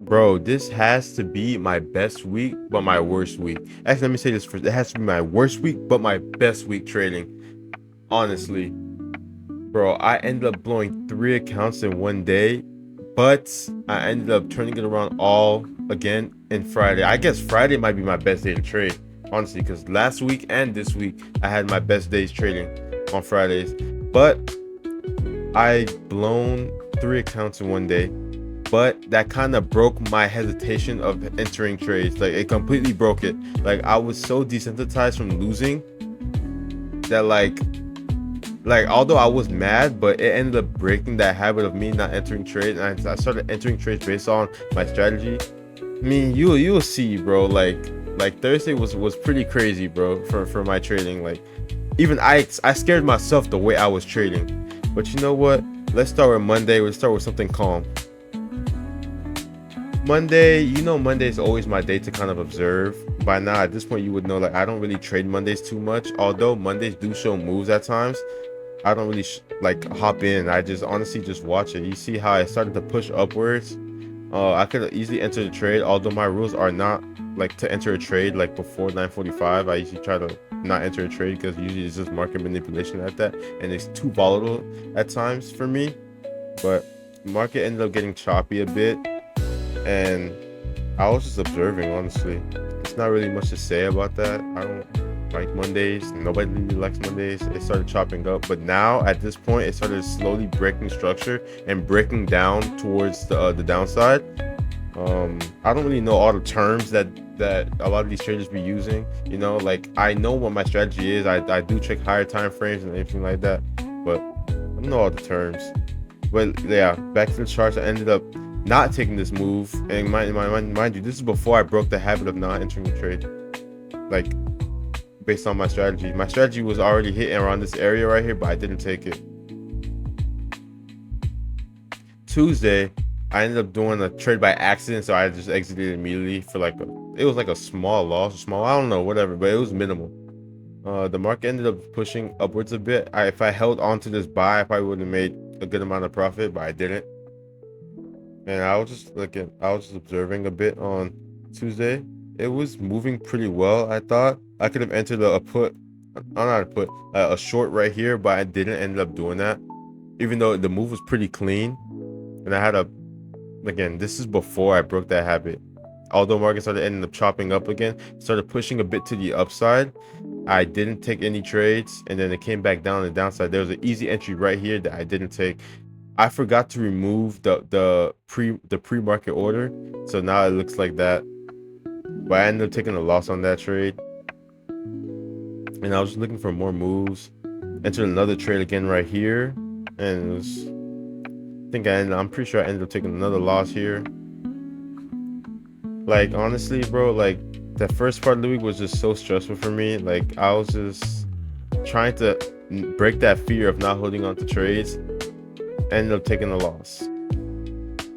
Bro, this has to be my best week, but my worst week. Actually, let me say this first. It has to be my worst week, but my best week trading. Honestly, bro, I ended up blowing 3 accounts in one day, but I ended up turning it around all again in Friday. I guess Friday might be my best day to trade, honestly, because last week and this week I had my best days trading on Fridays. But I blown 3 accounts in one day, but that kind of broke my hesitation of entering trades. Like it completely broke it. Like I was so desensitized from losing that like although I was mad, but it ended up breaking that habit of me not entering trades, and I started entering trades based on my strategy. I mean, you'll see, bro. Like Thursday was pretty crazy, bro, for my trading. Like even I scared myself the way I was trading. But you know what? Let's start with Monday. Let's start with something calm. Monday, Monday is always my day to kind of observe. By now, at this point, you would know like I don't really trade Mondays too much. Although Mondays do show moves at times, I don't really like hop in. I just honestly just watch it. You see how I started to push upwards. I could easily enter the trade. Although my rules are not like to enter a trade like before 9:45. I usually try to not enter a trade because usually it's just market manipulation at that, and it's too volatile at times for me. But market ended up getting choppy a bit, and I was just observing, honestly. It's not really much to say about that. I don't like Mondays. Nobody really likes Mondays. It started chopping up, but now at this point, it started slowly breaking structure and breaking down towards the downside. I don't really know all the terms that a lot of these traders be using. Like I know what my strategy is. I do check higher time frames and everything like that, but I don't know all the terms. But yeah, back to the charts. I ended up not taking this move, and mind you, this is before I broke the habit of not entering the trade. Like based on my strategy. My strategy was already hitting around this area right here, but I didn't take it. Tuesday, I ended up doing a trade by accident, so I just exited immediately for it was like a small loss, I don't know, whatever, but it was minimal. The market ended up pushing upwards a bit. If I held on to this buy, I probably would have made a good amount of profit, but I didn't. And I was just observing a bit on Tuesday. It was moving pretty well. I thought I could have entered a put, not a put, a short right here, but I didn't end up doing that, even though the move was pretty clean. And I had again, this is before I broke that habit. Although market started ending up chopping up again, started pushing a bit to the upside. I didn't take any trades, and then it came back down on the downside. There was an easy entry right here that I didn't take. I forgot to remove the pre-market order, so now it looks like that. But I ended up taking a loss on that trade, and I was just looking for more moves. Entered another trade again right here, and it was. I'm pretty sure I ended up taking another loss here. Like honestly, bro, like the first part of the week was just so stressful for me. Like I was just trying to break that fear of not holding on to trades. Ended up taking a loss,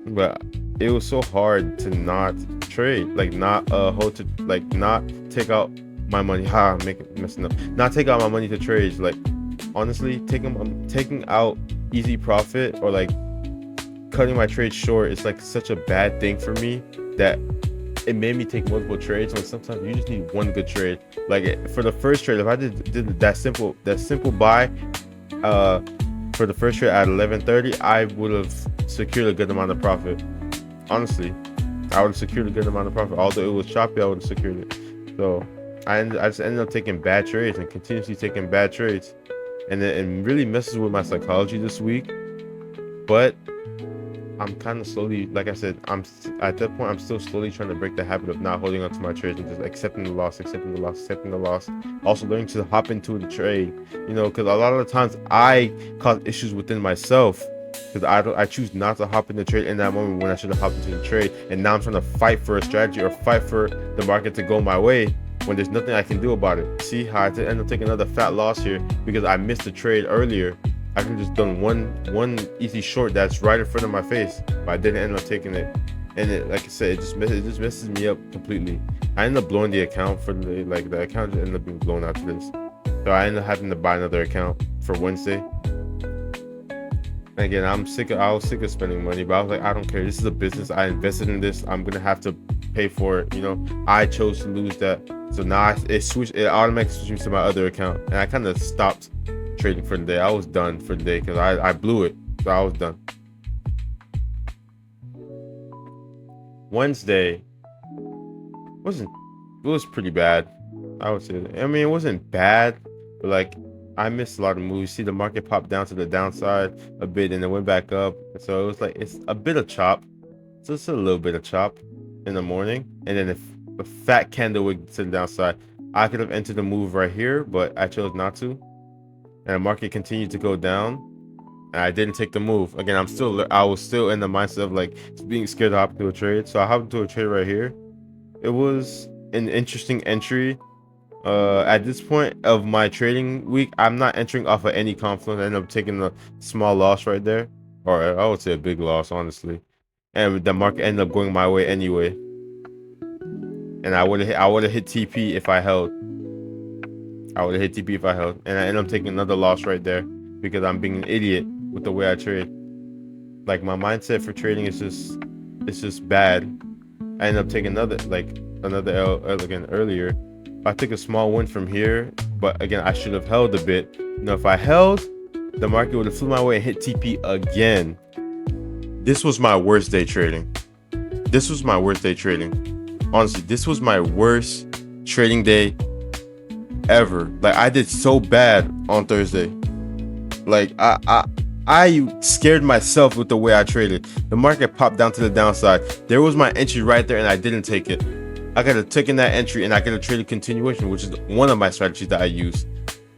but it was so hard to not trade, like not hold to, like not take out my money. I'm messing up. Not take out my money to trades. Like honestly, taking out easy profit or like cutting my trade short is like such a bad thing for me that it made me take multiple trades. When sometimes you just need one good trade. Like for the first trade, if I did that simple buy, for the first trade at 11:30, I would have secured a good amount of profit. Honestly, I would have secured a good amount of profit. Although it was choppy, I would have secured it. So I just ended up taking bad trades and continuously taking bad trades, and it really messes with my psychology this week. But I'm kind of slowly, like I said, I'm at that point. I'm still slowly trying to break the habit of not holding on to my trades and just accepting the loss. Also learning to hop into the trade, because a lot of the times I cause issues within myself because I choose not to hop in the trade in that moment when I should have hopped into the trade, and now I'm trying to fight for a strategy or fight for the market to go my way when there's nothing I can do about it. See how I end up taking another fat loss here because I missed the trade earlier. I could have just done one easy short that's right in front of my face, but I didn't end up taking it. And it, like I said, it just messes me up completely. I ended up blowing the account for the account just ended up being blown out to this. So I ended up having to buy another account for Wednesday. Again, I was sick of spending money, but I was like, I don't care. This is a business. I invested in this. I'm gonna have to pay for it. I chose to lose that. So now it automatically switched me to my other account, and I kind of stopped trading for the day. I was done for the day because I blew it. So I was done. Wednesday it was pretty bad. I would say. I mean, it wasn't bad, but like I missed a lot of moves. See, the market popped down to the downside a bit, and it went back up. So it was like it's a bit of chop, just a little bit of chop in the morning, and then a fat candle went to the downside. I could have entered the move right here, but I chose not to, and the market continued to go down, and I didn't take the move. Again, I was still in the mindset of like being scared to hop into a trade. So I hopped into a trade right here. It was an interesting entry. At this point of my trading week, I'm not entering off of any confluence. I end up taking a small loss right there, or I would say a big loss, honestly. And the market ended up going my way anyway. And I would have hit TP if I held. And I end up taking another loss right there because I'm being an idiot with the way I trade. Like my mindset for trading is just bad. I end up taking another L again earlier. I took a small win from here, but again, I should have held a bit. If I held, the market would have flew my way and hit TP again. This was my worst day trading. Honestly, this was my worst trading day ever. Like I did so bad on Thursday. Like I scared myself with the way I traded. The market popped down to the downside. There was my entry right there, and I didn't take it. I could have taken that entry and I could have traded continuation, which is one of my strategies that I use.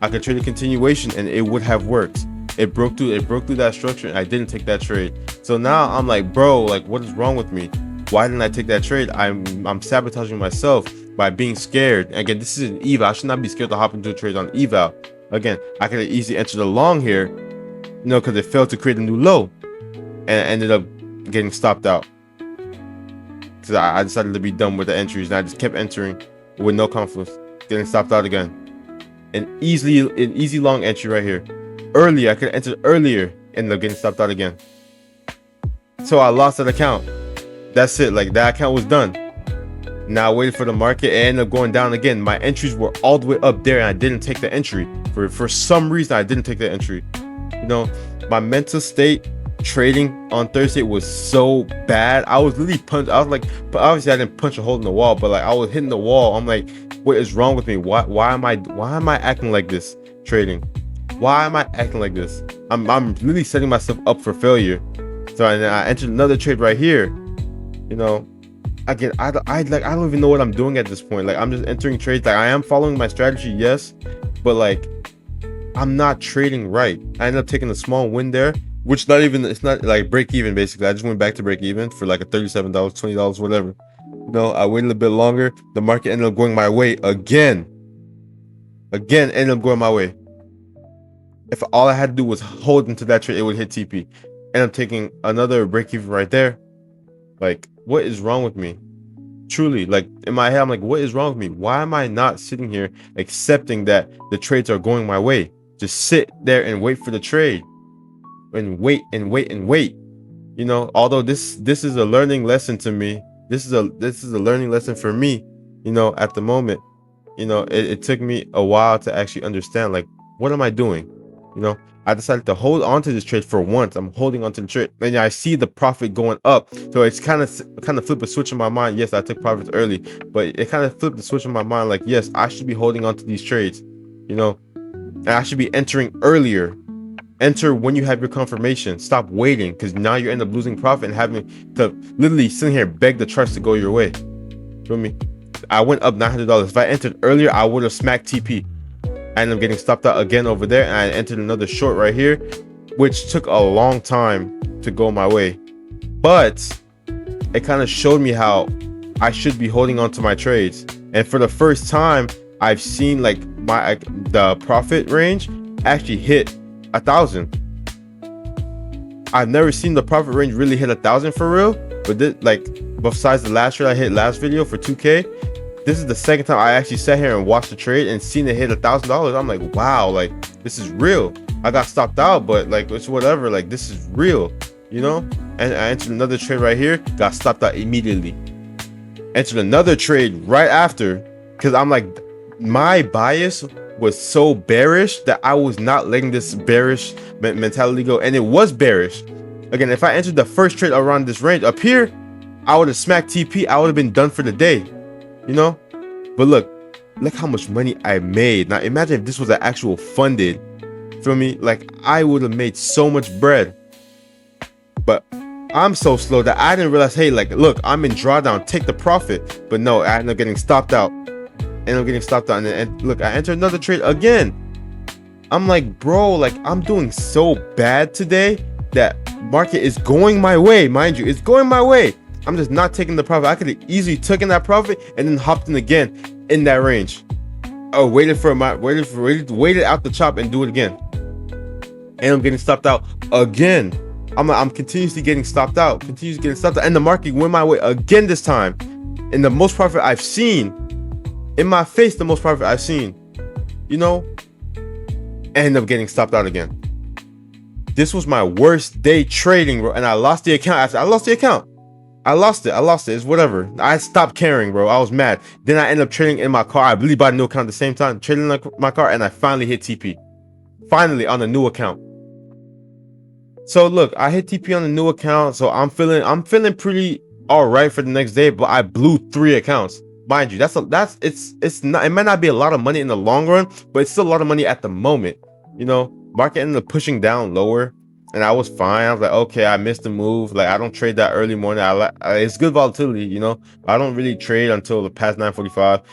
I could trade a continuation and it would have worked. It broke through that structure and I didn't take that trade. So now I'm like, bro, like what is wrong with me? Why didn't I take that trade? I'm sabotaging myself by being scared. Again, this is an eval. I should not be scared to hop into a trade on eval. Again, I could have easily entered a long here, because it failed to create a new low and ended up getting stopped out. Because I decided to be done with the entries, and I just kept entering with no confluence, getting stopped out again. An easy long entry right here. Earlier, I could have entered earlier, ended up getting stopped out again. So I lost that account. That's it. Like that account was done. Now I waited for the market and ended up going down again. My entries were all the way up there, and I didn't take the entry. For some reason, I didn't take the entry. My mental state trading on Thursday was so bad. I was literally punched. I was like, but obviously I didn't punch a hole in the wall, but like I was hitting the wall. I'm like, what is wrong with me? Why am I acting like this trading? Why am I acting like this? I'm literally setting myself up for failure. So and then I entered another trade right here. Again, I don't even know what I'm doing at this point. Like I'm just entering trades. Like I am following my strategy, yes, but like I'm not trading right. I ended up taking a small win there, which it's not like break even basically. I just went back to break even for like a $37, $20, whatever. I waited a bit longer. The market ended up going my way again. Ended up going my way. If all I had to do was hold into that trade, it would hit TP. And I'm taking another break even right there. Like, what is wrong with me? Truly, like in my head, I'm like, what is wrong with me? Why am I not sitting here accepting that the trades are going my way? Just sit there and wait for the trade. And wait. Although this is a learning lesson to me. This is a learning lesson for me, at the moment. It took me a while to actually understand, like, what am I doing? I decided to hold on to this trade for once. I'm holding on to the trade, and I see the profit going up. So it's kind of flipped a switch in my mind. Yes, I took profits early, but it kind of flipped the switch in my mind. Like, yes, I should be holding on to these trades, and I should be entering earlier. Enter when you have your confirmation. Stop waiting, because now you end up losing profit and having to literally sitting here beg the charts to go your way. Feel me? I went up $900. If I entered earlier, I would have smacked TP. I ended up getting stopped out again over there, and I entered another short right here, which took a long time to go my way. But it kind of showed me how I should be holding on to my trades. And for the first time, I've seen like the profit range actually hit 1,000. I've never seen the profit range really hit 1,000 for real. But this, like, besides the last trade I hit last video for 2K, this is the second time I actually sat here and watched the trade and seen it hit $1,000. I'm like, wow, like this is real. I got stopped out, but like it's whatever. Like this is real, you know. And I entered another trade right here, got stopped out immediately. Entered another trade right after, because I'm like, my bias was so bearish that I was not letting this bearish mentality go, and it was bearish. Again, if I entered the first trade around this range up here, I would have smacked TP. I would have been done for the day, you know. But look how much money I made. Now imagine if this was an actual funded, feel me? Like I would have made so much bread. But I'm so slow that I didn't realize, hey, like, look, I'm in drawdown, take the profit. But no, I ended up getting stopped out. And look, I entered another trade again. I'm like, bro, like I'm doing so bad today that market is going my way. Mind you, it's going my way. I'm just not taking the profit. I could have easily taken that profit and then hopped in again in that range. Oh, waited out the chop and do it again. And I'm getting stopped out again. I'm continuously getting stopped out, and the market went my way again this time. And the most profit I've seen, in my face, the most profit I've seen, you know, end up getting stopped out again. This was my worst day trading, bro, and I lost the account. I lost it. It's whatever. I stopped caring, bro. I was mad. Then I ended up trading in my car. I really bought a new account at the same time, trading in my car, and I finally hit TP. Finally on a new account. So look, I hit TP on the new account, so I'm feeling pretty all right for the next day. But I blew 3 accounts, mind you. It's not. It might not be a lot of money in the long run, but it's still a lot of money at the moment. You know, market ended up pushing down lower, and I was fine. I was like, okay, I missed the move. Like I don't trade that early morning. It's good volatility, you know. I don't really trade until the past 9:45.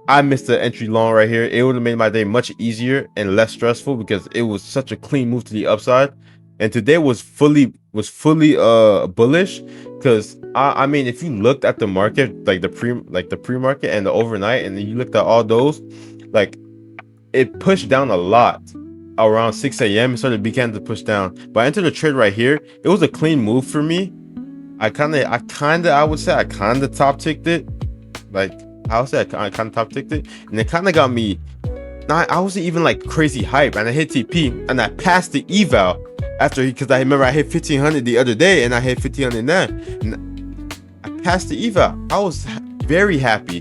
I missed the entry long right here. It would have made my day much easier and less stressful because it was such a clean move to the upside. And today was fully bullish, because I mean, if you looked at the market, like the pre-market and the overnight, and then you looked at all those, like it pushed down a lot around 6 a.m. It began to push down. But I entered a trade right here. It was a clean move for me. I would say I kind of top ticked it. Like I would say I kind of top ticked it, and it kind of got me. I wasn't even like crazy hype, and I hit TP and I passed the eval after, because I remember I hit 1500 the other day and I hit 1500 now, and I passed the eval. I was very happy.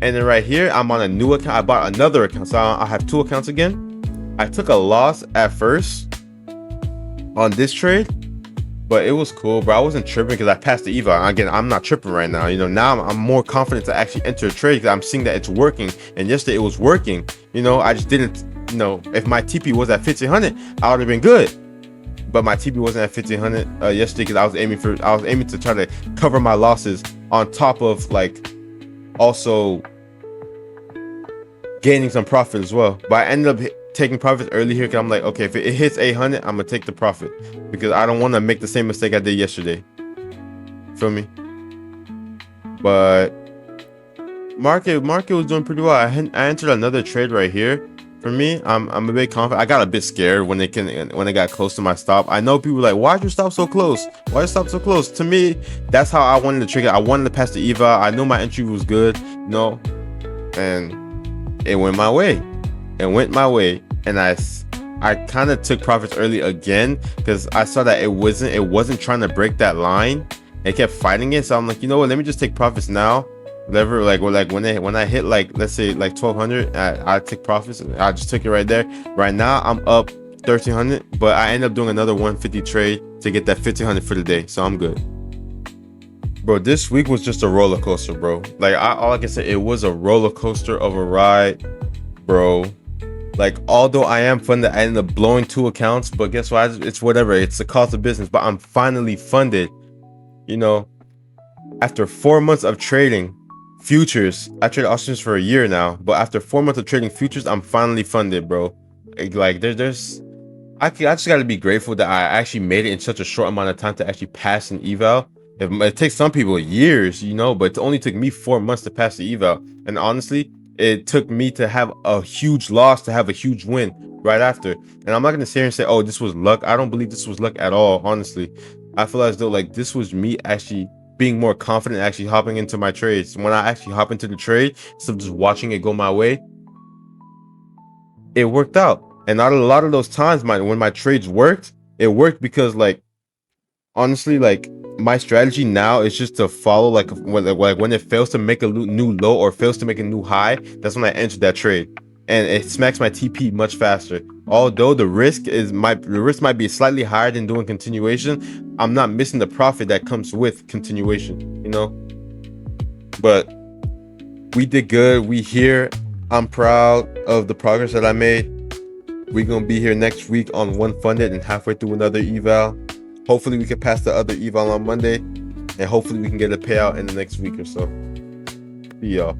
And then right here, I'm on a new account. I bought another account, so I have 2 accounts again. I took a loss at first on this trade, but it was cool, bro. I wasn't tripping because I passed the eval. Again, I'm not tripping right now. You know, now I'm more confident to actually enter a trade because I'm seeing that it's working. And yesterday it was working. You know, I just didn't, you know, if my TP was at 1500, I would have been good. But my TP wasn't at 1500 yesterday because I was aiming to try to cover my losses on top of like also gaining some profit as well. But I ended up taking profits early here because I'm like, okay, if it hits 800, I'm gonna take the profit because I don't want to make the same mistake I did yesterday. Feel me? But market was doing pretty well. I entered another trade right here. For me, I'm a bit confident. I got a bit scared when it got close to my stop. I know people were like, why'd you stop so close? Why'd you stop so close? To me, that's how I wanted to trigger. I wanted to pass the eval. I knew my entry was good, you know, and it went my way. And I kind of took profits early again because I saw that it wasn't trying to break that line. It kept fighting it. So I'm like, you know what? Let me just take profits now. Whatever, like when I hit like, let's say like 1200, I take profits. I just took it right there. Right now I'm up 1300, but I end up doing another 150 trade to get that 1500 for the day. So I'm good. Bro, this week was just a roller coaster, bro. Like all I can say, it was a roller coaster of a ride, bro. Like, although I am funded, I ended up blowing 2 accounts, but guess what? It's whatever. It's the cost of business, but I'm finally funded. You know, after 4 months of trading futures, I traded options for a year now, but after 4 months of trading futures, I'm finally funded, bro. Like, I just gotta be grateful that I actually made it in such a short amount of time to actually pass an eval. It takes some people years, you know, but it only took me 4 months to pass the eval. And honestly, it took me to have a huge loss to have a huge win right after. And I'm not gonna sit here and say, oh, this was luck. I don't believe this was luck at all, honestly. I feel as though like this was me actually being more confident, actually hopping into my trades. When I actually hop into the trade, instead of just watching it go my way, it worked out. And not a lot of those times, when my trades worked, it worked because like honestly, like my strategy now is just to follow like when it fails to make a new low or fails to make a new high, that's when I enter that trade, and it smacks my TP much faster. Although the risk might be slightly higher than doing continuation, I'm not missing the profit that comes with continuation, you know. But we did good. We here. I'm proud of the progress that I made. We're gonna be here next week on One Funded and halfway through another eval. Hopefully we can pass the other eval on Monday, and hopefully we can get a payout in the next week or so. See y'all.